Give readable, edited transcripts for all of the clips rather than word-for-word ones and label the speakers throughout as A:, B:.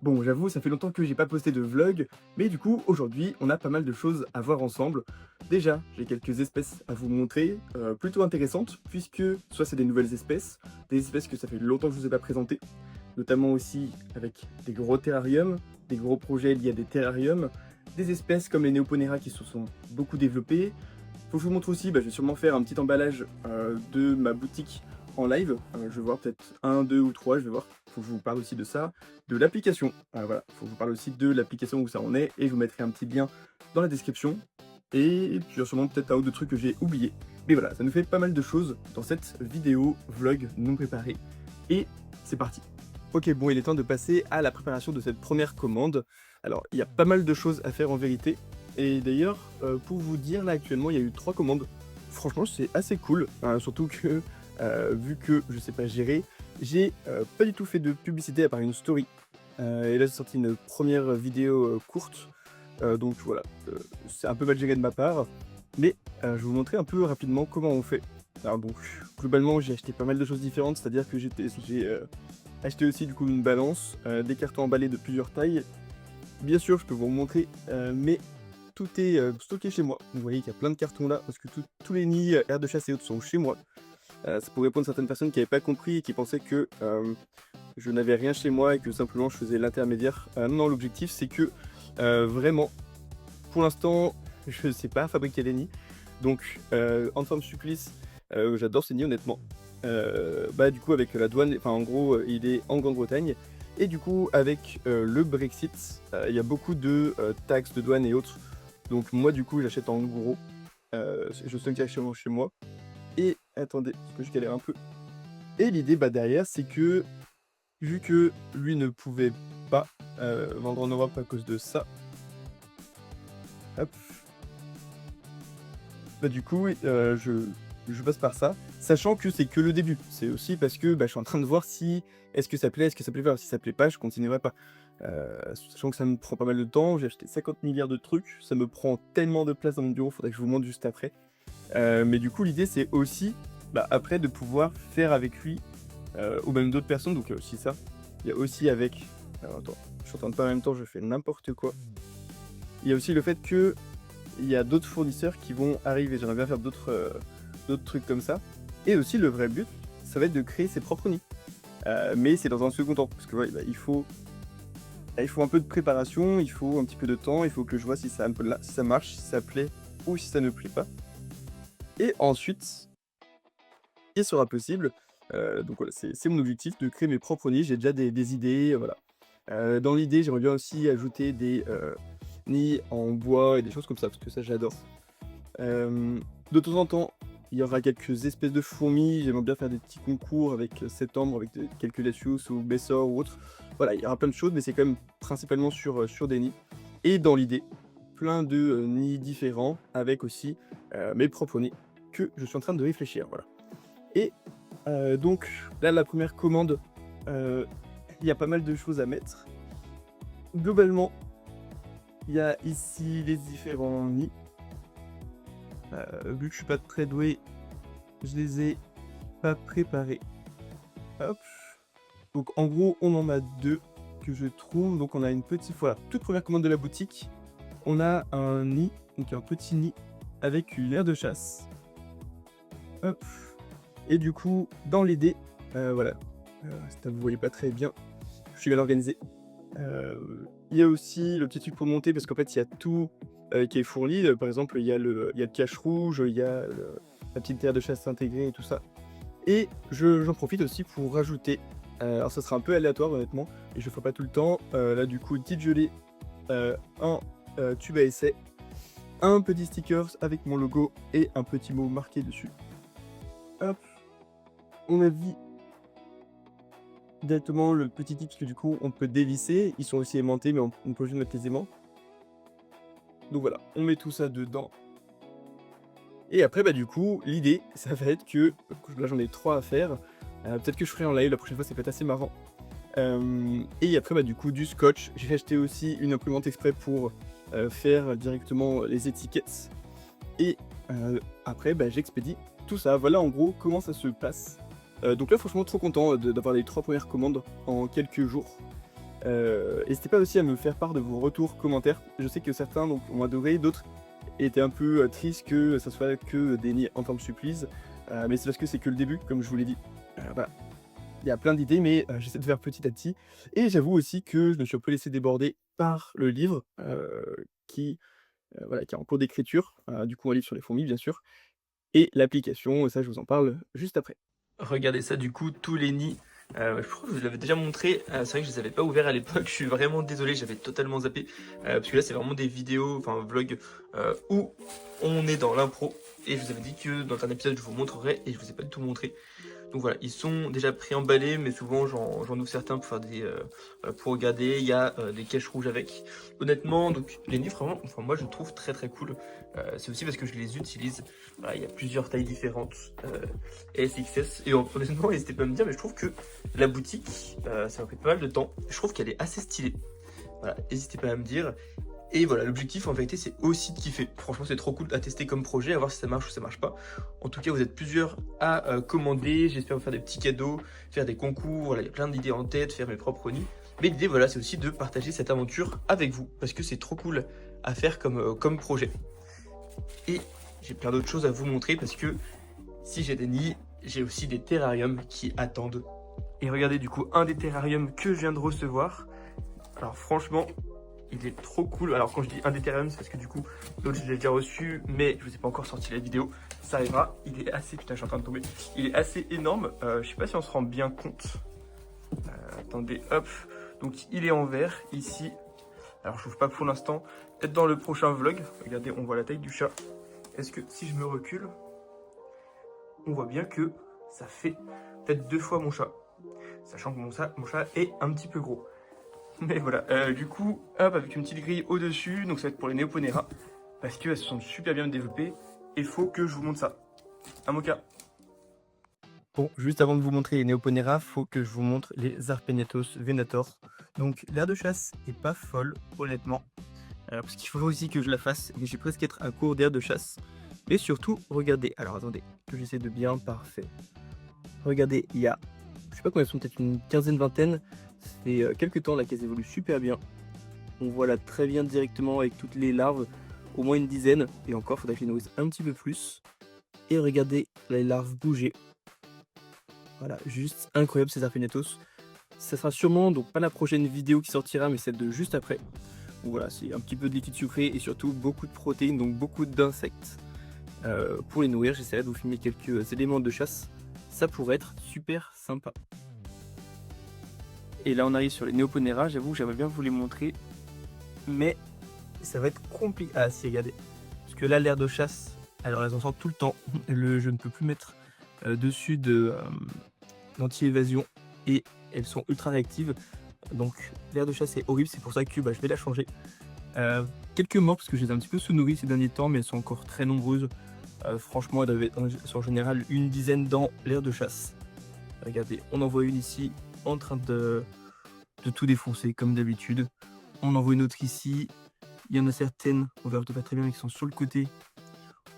A: Bon, j'avoue, ça fait longtemps que j'ai pas posté de vlog, mais du coup, aujourd'hui, on a pas mal de choses à voir ensemble. Déjà, j'ai quelques espèces à vous montrer, plutôt intéressantes, puisque soit c'est des nouvelles espèces, des espèces que ça fait longtemps que je vous ai pas présentées, notamment aussi avec des gros terrariums, des gros projets liés à des terrariums, des espèces comme les Neoponera qui se sont beaucoup développées. Faut que je vous montre aussi, je vais sûrement faire un petit emballage de ma boutique en live. Je vais voir peut-être un, deux ou trois, je vais voir. Faut que je vous parle aussi de ça, de l'application. Voilà, faut que je vous parle aussi de l'application où ça en est, et je vous mettrai un petit lien dans la description. Et puis il y a sûrement peut-être un ou deux trucs que j'ai oubliés. Mais voilà, ça nous fait pas mal de choses dans cette vidéo vlog non préparée. Et c'est parti. Ok, bon, il est temps de passer à la préparation de cette première commande. Alors, il y a pas mal de choses à faire en vérité. Et d'ailleurs, pour vous dire, là actuellement, il y a eu 3 commandes. Franchement, c'est assez cool, surtout que, vu que je sais pas gérer, j'ai, pas du tout fait de publicité à part une story. Et là, j'ai sorti une première vidéo, courte, donc voilà, c'est un peu mal géré de ma part, mais, je vais vous montrer un peu rapidement comment on fait. Alors donc, globalement, j'ai acheté pas mal de choses différentes, c'est-à-dire que j'ai, acheté aussi du coup une balance, des cartons emballés de plusieurs tailles. Bien sûr, je peux vous montrer, mais tout est, stocké chez moi. Vous voyez qu'il y a plein de cartons là, parce que tous les nids, aires de chasse et autres sont chez moi. C'est pour répondre à certaines personnes qui n'avaient pas compris et qui pensaient que, je n'avais rien chez moi et que simplement je faisais l'intermédiaire. Non, l'objectif c'est que, vraiment, pour l'instant, je ne sais pas fabriquer des nids. Donc, Antoine Supplice, j'adore ces nids honnêtement. Du coup avec la douane, enfin en gros, il est en Grande-Bretagne et du coup avec, le Brexit, il y a beaucoup de, taxes de douane et autres. Donc moi du coup j'achète en gros, je stocke directement chez moi et attendez, parce que je galère un peu. Et l'idée, derrière, c'est que, vu que lui ne pouvait pas, vendre en Europe à cause de ça, hop, du coup, je passe par ça, sachant que c'est que le début. C'est aussi parce que, je suis en train de voir si est-ce que ça plaît, est-ce que ça plaît pas? Si ça plaît pas, je continuerai pas. Sachant que ça me prend pas mal de temps, j'ai acheté 50 milliards de trucs, ça me prend tellement de place dans mon bureau, faudrait que je vous montre juste après. Mais du coup, l'idée, c'est aussi, après de pouvoir faire avec lui, ou même d'autres personnes, donc il y a aussi ça. Il y a aussi avec alors attends, je suis en train de parler en même temps, je fais n'importe quoi. Il y a aussi le fait que il y a d'autres fournisseurs qui vont arriver. J'aimerais bien faire d'autres trucs comme ça. Et aussi le vrai but, ça va être de créer ses propres nids. Mais c'est dans un second temps, parce que ouais, il faut un peu de préparation, il faut un petit peu de temps, il faut que je vois si ça marche, si ça plaît ou si ça ne plaît pas. Et ensuite, il sera possible, donc voilà, c'est mon objectif de créer mes propres nids. J'ai déjà des idées, voilà. Dans l'idée, j'aimerais bien aussi ajouter des, nids en bois et des choses comme ça, parce que ça j'adore. De temps en temps, il y aura quelques espèces de fourmis. J'aimerais bien faire des petits concours avec, septembre, avec quelques Latius ou Bessor ou autres. Voilà, il y aura plein de choses, mais c'est quand même principalement sur des nids. Et dans l'idée, plein de, nids différents avec aussi, mes propres nids que je suis en train de réfléchir, voilà. Et donc là, la première commande, heu, il y a pas mal de choses à mettre. Globalement, il y a ici les différents nids. Vu que je suis pas très doué, je les ai pas préparés. Hop. Donc en gros, on en a 2 que je trouve. Donc on a une petite voilà, toute première commande de la boutique, on a un nid, donc un petit nid avec une aire de chasse. Hop. Et du coup, dans l'idée, voilà, ça vous voyez pas très bien, je suis mal organisé. Il y a aussi le petit truc pour monter parce qu'en fait, il y a tout, qui est fourni. Par exemple, il y a le cache rouge, il y a la petite terre de chasse intégrée et tout ça. Et j'en profite aussi pour rajouter, alors ça sera un peu aléatoire honnêtement et je le ferai pas tout le temps, là du coup, petite gelée, un, tube à essai, un petit stickers avec mon logo et un petit mot marqué dessus. Hop, on a mis directement le petit tip parce que du coup on peut dévisser, ils sont aussi aimantés mais on peut juste mettre les aimants. Donc voilà, on met tout ça dedans. Et après, du coup, l'idée, ça va être que là, j'en ai 3 à faire. Peut-être que je ferai en live la prochaine fois, ça peut être assez marrant. Et après, du coup, du scotch. J'ai acheté aussi une imprimante exprès pour, faire directement les étiquettes. Et après, j'expédie tout ça. Voilà, en gros, comment ça se passe. Donc là, franchement, trop content d'avoir les 3 premières commandes en quelques jours. N'hésitez pas aussi à me faire part de vos retours commentaires. Je sais que certains donc, ont adoré, d'autres étaient un peu tristes que ça soit que des nids en forme supplice. Mais c'est parce que c'est que le début, comme je vous l'ai dit. Voilà. Il y a plein d'idées, mais j'essaie de faire petit à petit. Et j'avoue aussi que je me suis un peu laissé déborder par le livre voilà, qui est en cours d'écriture. Du coup, un livre sur les fourmis, bien sûr. Et l'application, ça, je vous en parle juste après. Regardez ça, du coup, tous les nids. Je crois que je vous l'avais déjà montré. C'est vrai que je les avais pas ouverts à l'époque. Je suis vraiment désolé, j'avais totalement zappé. Parce que là, c'est vraiment des vidéos, enfin, un vlog où on est dans l'impro. Et je vous avais dit que dans un épisode, je vous montrerai et je vous ai pas du tout montré. Donc voilà, ils sont déjà préemballés, mais souvent j'en ouvre certains pour faire pour regarder. Il y a des caches rouges avec. Honnêtement, donc les nids vraiment, enfin moi je trouve très très cool. C'est aussi parce que je les utilise. Voilà, il y a plusieurs tailles différentes, S, XS. Et honnêtement, n'hésitez pas à me dire, mais je trouve que la boutique, ça m'a pris pas mal de temps. Je trouve qu'elle est assez stylée. Voilà, n'hésitez pas à me dire. Et voilà, l'objectif en vérité c'est aussi de kiffer. Franchement c'est trop cool à tester comme projet, à voir si ça marche ou ça marche pas. En tout cas vous êtes plusieurs à commander, j'espère vous faire des petits cadeaux, faire des concours, voilà, il y a plein d'idées en tête, faire mes propres nids. Mais l'idée voilà c'est aussi de partager cette aventure avec vous, parce que c'est trop cool à faire comme projet. Et j'ai plein d'autres choses à vous montrer parce que si j'ai des nids, j'ai aussi des terrariums qui attendent. Et regardez du coup un des terrariums que je viens de recevoir. Alors franchement, il est trop cool. Alors quand je dis un des terrariums, c'est parce que du coup, l'autre je l'ai déjà reçu, mais je vous ai pas encore sorti la vidéo. Ça arrivera. Il est assez... Putain, je suis en train de tomber. Il est assez énorme. Je sais pas si on se rend bien compte. Attendez, hop. Donc il est en verre, ici. Alors je trouve pas pour l'instant. Peut-être dans le prochain vlog. Regardez, on voit la taille du chat. Est-ce que si je me recule, on voit bien que ça fait peut-être 2 fois mon chat. Sachant que mon chat est un petit peu gros. Mais voilà, du coup, hop, avec une petite grille au-dessus, donc ça va être pour les Neoponera, parce qu'elles se sont super bien développées, et il faut que je vous montre ça. Un mocha. Bon, juste avant de vous montrer les Neoponera, faut que je vous montre les Arpegnathos venator. Donc l'aire de chasse est pas folle, honnêtement, parce qu'il faut aussi que je la fasse, et j'ai presque être à court d'aire de chasse. Mais surtout, regardez, alors attendez, que j'essaie de bien parfait. Regardez, il y a, je sais pas combien elles sont, peut-être une quinzaine, vingtaine. Ça fait quelques temps là qu'elles évoluent super bien. On voit là très bien directement avec toutes les larves, au moins une dizaine. Et encore, il faudrait que je les nourrisse un petit peu plus. Et regardez les larves bouger. Voilà, juste incroyable ces Arpegnathos. Ça sera sûrement donc pas la prochaine vidéo qui sortira, mais celle de juste après. Donc voilà, c'est un petit peu de liquide sucré et surtout beaucoup de protéines, donc beaucoup d'insectes. Pour les nourrir, j'essaierai de vous filmer quelques éléments de chasse. Ça pourrait être super sympa. Et là on arrive sur les Neoponera, j'avoue que j'aimerais bien vous les montrer, mais ça va être compliqué. Ah si, regardez, parce que là l'aire de chasse, alors elles en sortent tout le temps, je ne peux plus mettre dessus d'anti-évasion et elles sont ultra réactives, donc l'aire de chasse est horrible, c'est pour ça que je vais la changer. Quelques morts parce que je les ai un petit peu sous-nourries ces derniers temps, mais elles sont encore très nombreuses. Franchement, elles avaient en général une dizaine dans l'aire de chasse. Regardez, on en voit une ici en train de tout défoncer comme d'habitude. On en voit une autre ici. Il y en a certaines, on verra pas très bien, mais qui sont sur le côté.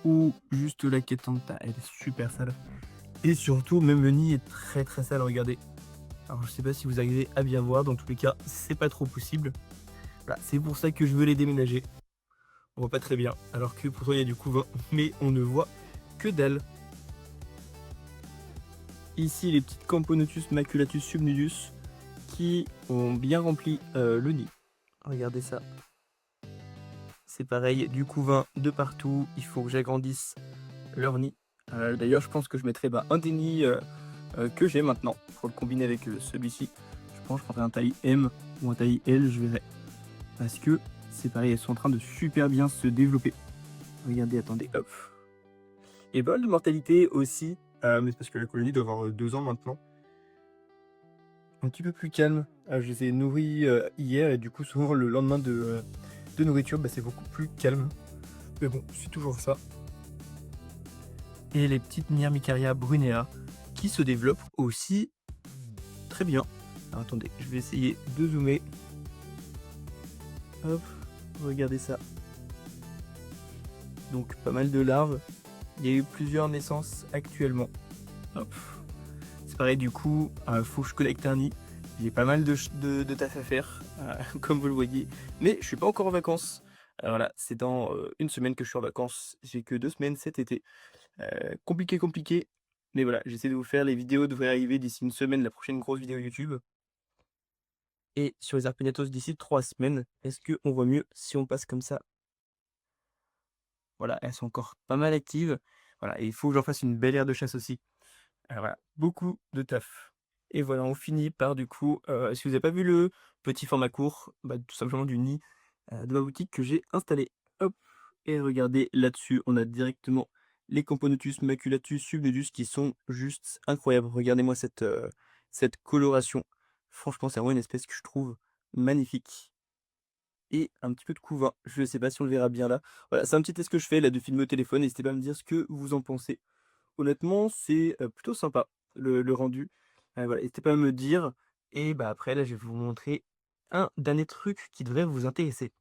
A: Ou juste la Ketanta, elle est super sale. Et surtout, même le nid est très très sale, regardez. Alors je sais pas si vous arrivez à bien voir, dans tous les cas, c'est pas trop possible. Voilà, c'est pour ça que je veux les déménager. On voit pas très bien, alors que pourtant il y a du couvain, mais on ne voit que dalle. Ici, les petites Camponotus maculatus subnudus qui ont bien rempli le nid. Regardez ça. C'est pareil, du couvain de partout. Il faut que j'agrandisse leur nid. D'ailleurs, je pense que je mettrai un des nids que j'ai maintenant pour le combiner avec celui-ci. Je pense que je prendrai un taille M ou un taille L, je verrai. Parce que c'est pareil, elles sont en train de super bien se développer. Regardez, attendez, hop. Et pas mal de mortalité aussi, mais c'est parce que la colonie doit avoir 2 ans maintenant. Un petit peu plus calme. Je les ai nourris hier et du coup souvent le lendemain de nourriture c'est beaucoup plus calme. Mais bon, c'est toujours ça. Et les petites Myrmicaria brunea qui se développent aussi très bien. Alors attendez, je vais essayer de zoomer. Hop, regardez ça. Donc pas mal de larves. Il y a eu plusieurs naissances actuellement. Hop. C'est pareil, du coup, faut que je connecte un nid. J'ai pas mal de taf à faire, comme vous le voyez, mais je suis pas encore en vacances. Voilà, c'est dans, 1 semaine que je suis en vacances. J'ai que 2 semaines cet été. Compliqué, compliqué, mais voilà, j'essaie de vous faire les vidéos devraient arriver d'ici 1 semaine, la prochaine grosse vidéo YouTube et sur les Arpeggiatos d'ici 3 semaines. Est-ce qu'on voit mieux si on passe comme ça? Voilà, elles sont encore pas mal actives. Voilà et il faut que j'en fasse une belle aire de chasse aussi. Voilà, beaucoup de taf et voilà, on finit par du coup, si vous avez pas vu le petit format court, bah, tout simplement du nid, de ma boutique que j'ai installé. Hop et regardez là-dessus, on a directement les Camponotus maculatus subnodus qui sont juste incroyables. Regardez-moi cette coloration. Franchement, c'est vraiment une espèce que je trouve magnifique et un petit peu de couvain. Je sais pas si on le verra bien là. Voilà, c'est un petit test que je fais là de filmer au téléphone. N'hésitez pas à me dire ce que vous en pensez. Honnêtement, c'est, plutôt sympa le rendu. Voilà, n'hésitez pas à me dire et bah, après là, je vais vous montrer un dernier truc qui devrait vous intéresser.